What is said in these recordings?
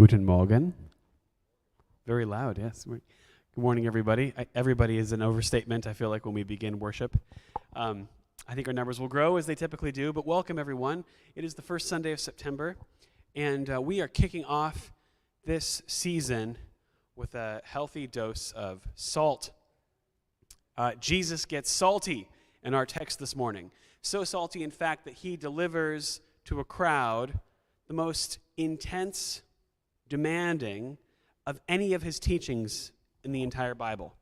Guten Morgen. Very loud, yes. Good morning, everybody. Everybody is an overstatement, I feel like, when we begin worship. I think our numbers will grow as they typically do, but welcome, everyone. It is the first Sunday of September, and we are kicking off this season with a healthy dose of salt. Jesus gets salty in our text this morning. So salty, in fact, that he delivers to a crowd the most intense, demanding of any of his teachings in the entire Bible.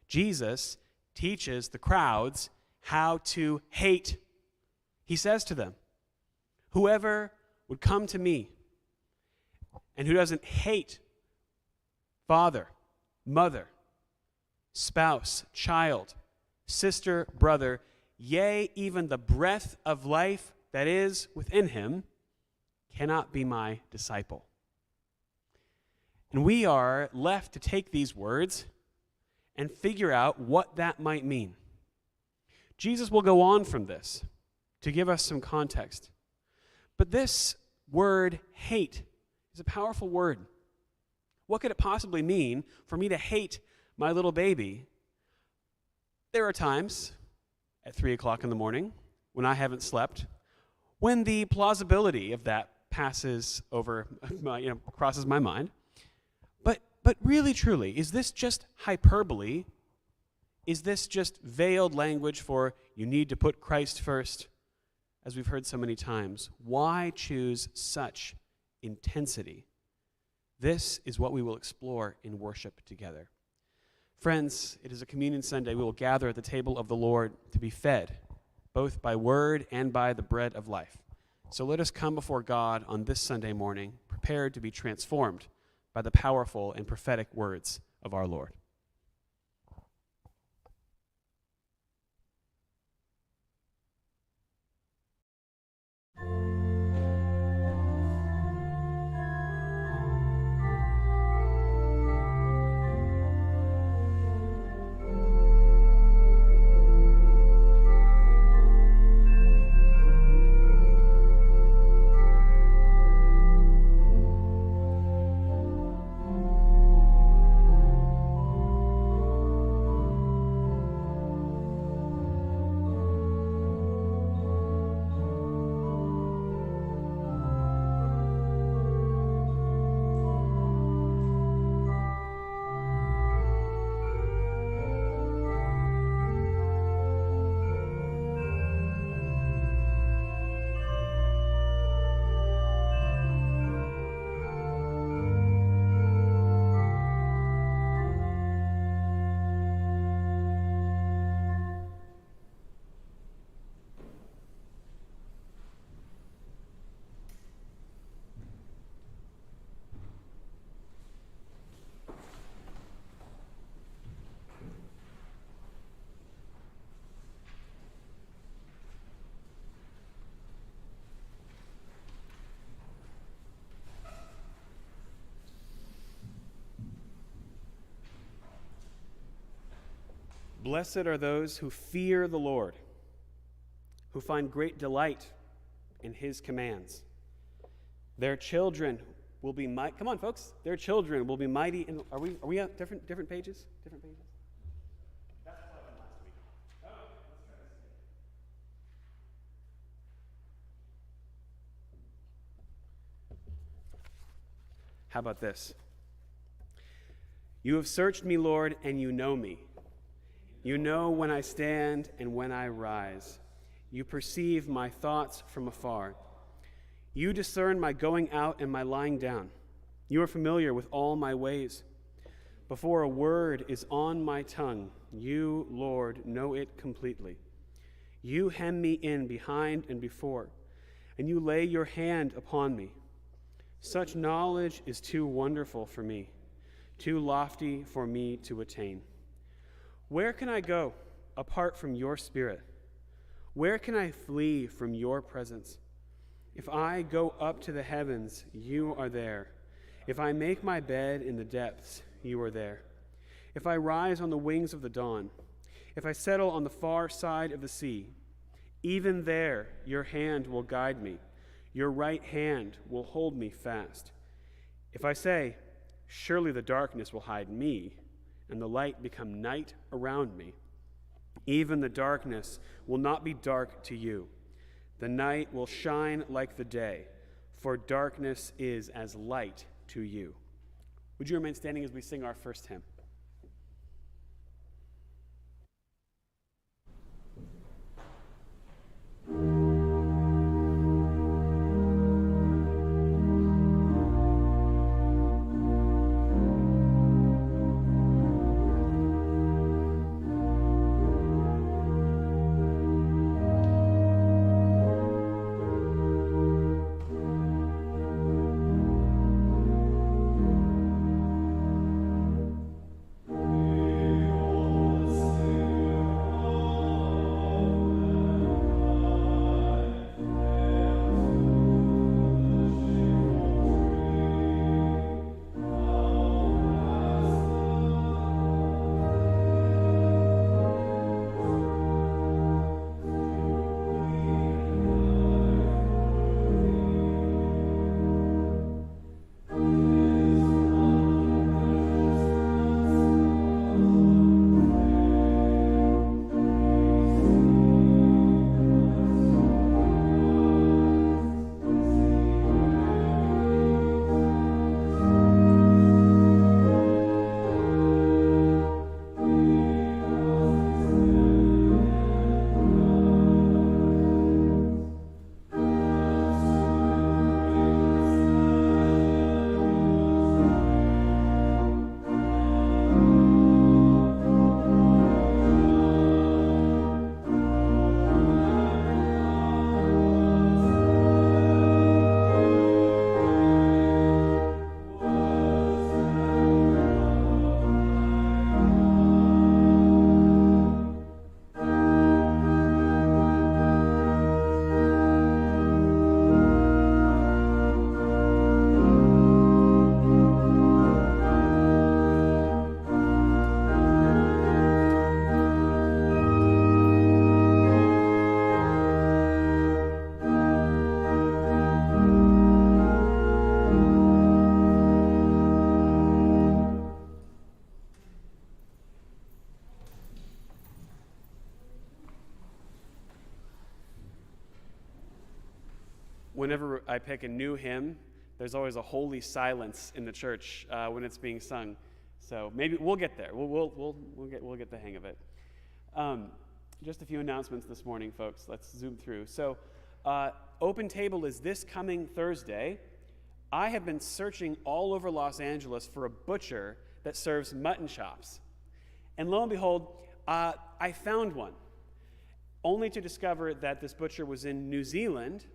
Jesus teaches the crowds how to hate. He says to them, whoever would come to me and who doesn't hate father, mother, spouse, child, sister, brother, yea, even the breath of life that is within him, cannot be my disciple. And we are left to take these words and figure out what that might mean. Jesus will go on from this to give us some context. But this word, hate, is a powerful word. What could it possibly mean for me to hate my little baby? There are times at 3 o'clock in the morning when I haven't slept, when the plausibility of that passes over, crosses my mind. But really, truly, is this just hyperbole? Is this just veiled language for you need to put Christ first, as we've heard so many times? Why choose such intensity? This is what we will explore in worship together. Friends, it is a Communion Sunday. We will gather at the table of the Lord to be fed, both by word and by the bread of life. So let us come before God on this Sunday morning, prepared to be transformed by the powerful and prophetic words of our Lord. Blessed are those who fear the Lord, who find great delight in his commands. Their children will be mighty. Come on, folks. Their children will be mighty. Are we at different pages? Different pages? That's what happened last week. Oh, let's try this again. How about this? You have searched me, Lord, and you know me. You know when I stand and when I rise. You perceive my thoughts from afar. You discern my going out and my lying down. You are familiar with all my ways. Before a word is on my tongue, you, Lord, know it completely. You hem me in behind and before, and you lay your hand upon me. Such knowledge is too wonderful for me, too lofty for me to attain. Where can I go apart from your spirit? Where can I flee from your presence? If I go up to the heavens, you are there. If I make my bed in the depths, you are there. If I rise on the wings of the dawn, if I settle on the far side of the sea, even there your hand will guide me. Your right hand will hold me fast. If I say, surely the darkness will hide me, and the light become night around me, even the darkness will not be dark to you. The night will shine like the day, for darkness is as light to you. Would you remain standing as we sing our first hymn? Whenever I pick a new hymn, there's always a holy silence in the church when it's being sung. So maybe we'll get there. We'll get the hang of it. Just a few announcements this morning, folks. Let's zoom through. So, Open Table is this coming Thursday. I have been searching all over Los Angeles for a butcher that serves mutton chops, and lo and behold, I found one. Only to discover that this butcher was in New Zealand,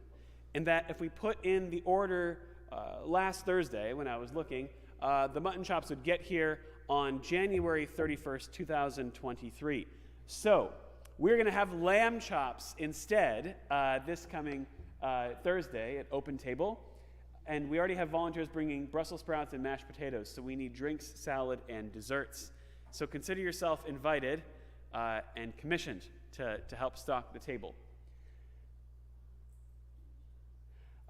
and that if we put in the order last Thursday when I was looking, the mutton chops would get here on January 31st, 2023. So we're going to have lamb chops instead this coming Thursday at Open Table. And we already have volunteers bringing Brussels sprouts and mashed potatoes, so we need drinks, salad, and desserts. So consider yourself invited and commissioned to help stock the table.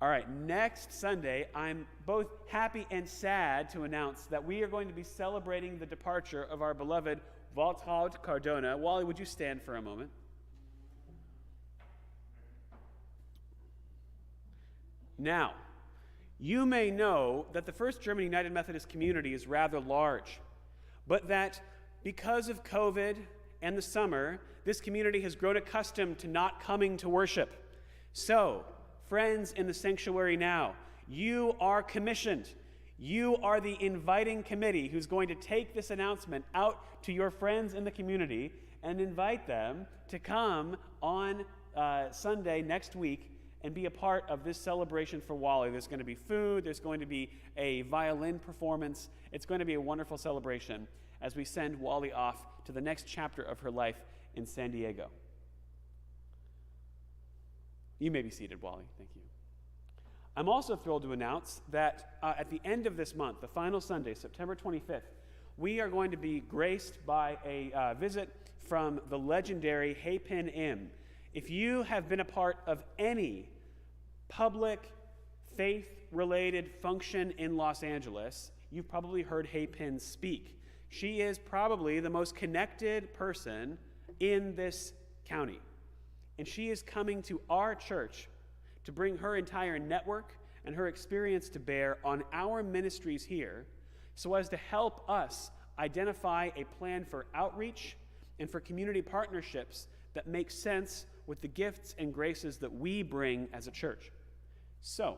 All right, next Sunday, I'm both happy and sad to announce that we are going to be celebrating the departure of our beloved Waltraud Cardona. Wally, would you stand for a moment? Now, you may know that the First German United Methodist community is rather large, but that because of COVID and the summer, this community has grown accustomed to not coming to worship. So, friends in the sanctuary now, you are commissioned. You are the inviting committee who's going to take this announcement out to your friends in the community and invite them to come on Sunday next week and be a part of this celebration for Wally. There's going to be food. There's going to be a violin performance. It's going to be a wonderful celebration as we send Wally off to the next chapter of her life in San Diego. You may be seated, Wally. Thank you. I'm also thrilled to announce that at the end of this month, the final Sunday, September 25th, we are going to be graced by a visit from the legendary Haipin Im. If you have been a part of any public faith-related function in Los Angeles, you've probably heard Hay Pin speak. She is probably the most connected person in this county. And she is coming to our church to bring her entire network and her experience to bear on our ministries here so as to help us identify a plan for outreach and for community partnerships that make sense with the gifts and graces that we bring as a church. So,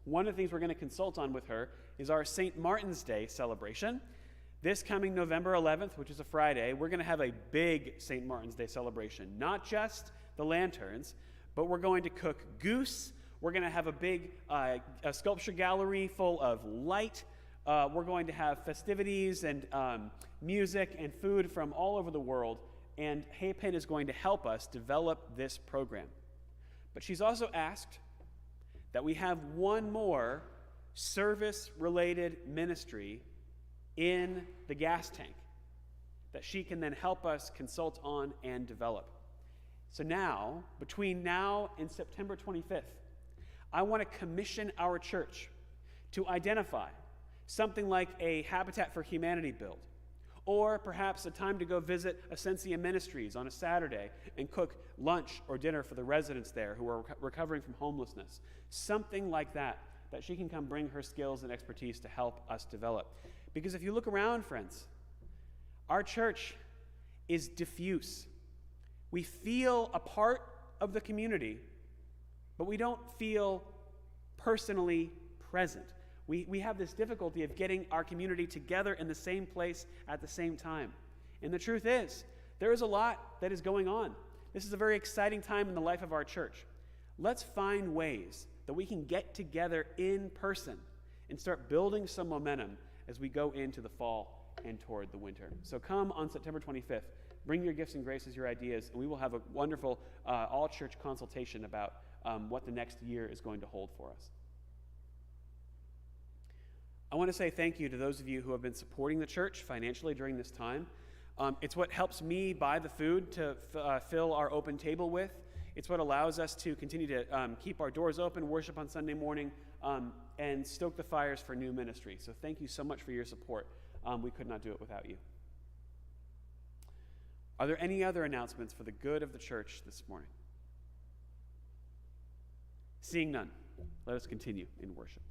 one of the things we're going to consult on with her is our St. Martin's Day celebration. This coming November 11th, which is a Friday, we're going to have a big St. Martin's Day celebration. Not just the lanterns, but we're going to cook goose. We're going to have a big a sculpture gallery full of light. We're going to have festivities and music and food from all over the world. And Hay Pin is going to help us develop this program. But she's also asked that we have one more service-related ministry in the gas tank that she can then help us consult on and develop. So now, between now and September 25th, I want to commission our church to identify something like a Habitat for Humanity build, or perhaps a time to go visit Ascensia Ministries on a Saturday and cook lunch or dinner for the residents there who are recovering from homelessness. Something like that she can come bring her skills and expertise to help us develop. Because if you look around, friends, our church is diffuse. We feel a part of the community, but we don't feel personally present. We have this difficulty of getting our community together in the same place at the same time. And the truth is, there is a lot that is going on. This is a very exciting time in the life of our church. Let's find ways that we can get together in person and start building some momentum as we go into the fall and toward the winter. So come on September 25th. Bring your gifts and graces, your ideas, and we will have a wonderful all-church consultation about what the next year is going to hold for us. I want to say thank you to those of you who have been supporting the church financially during this time. It's what helps me buy the food to fill our open table with. It's what allows us to continue to keep our doors open, worship on Sunday morning, and stoke the fires for new ministry. So thank you so much for your support. We could not do it without you. Are there any other announcements for the good of the church this morning? Seeing none, let us continue in worship.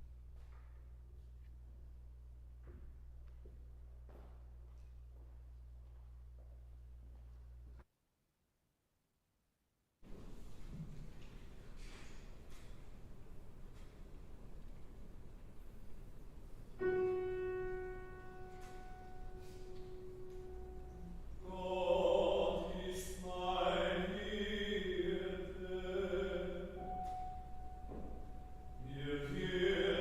Here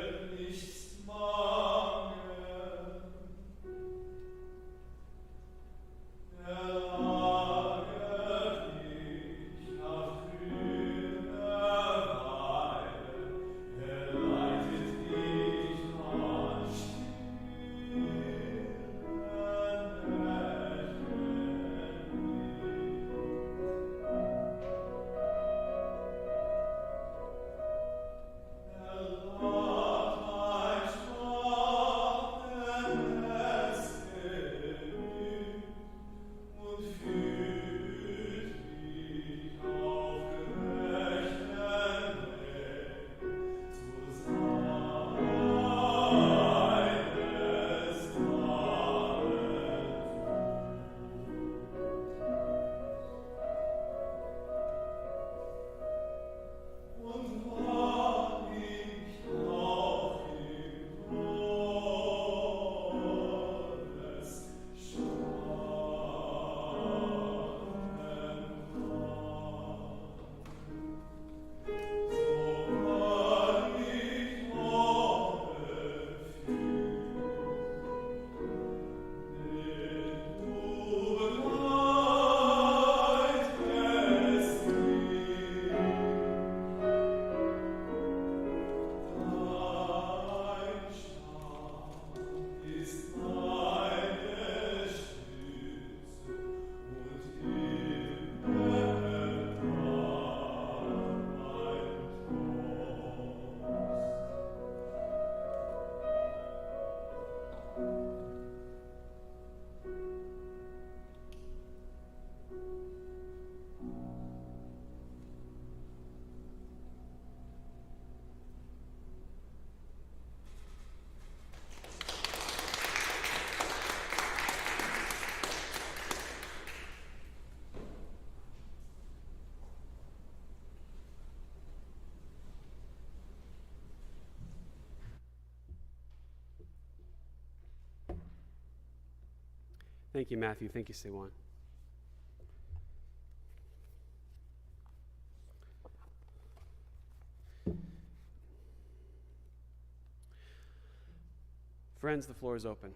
Thank you, Matthew. Thank you, Siwan. Friends, the floor is open.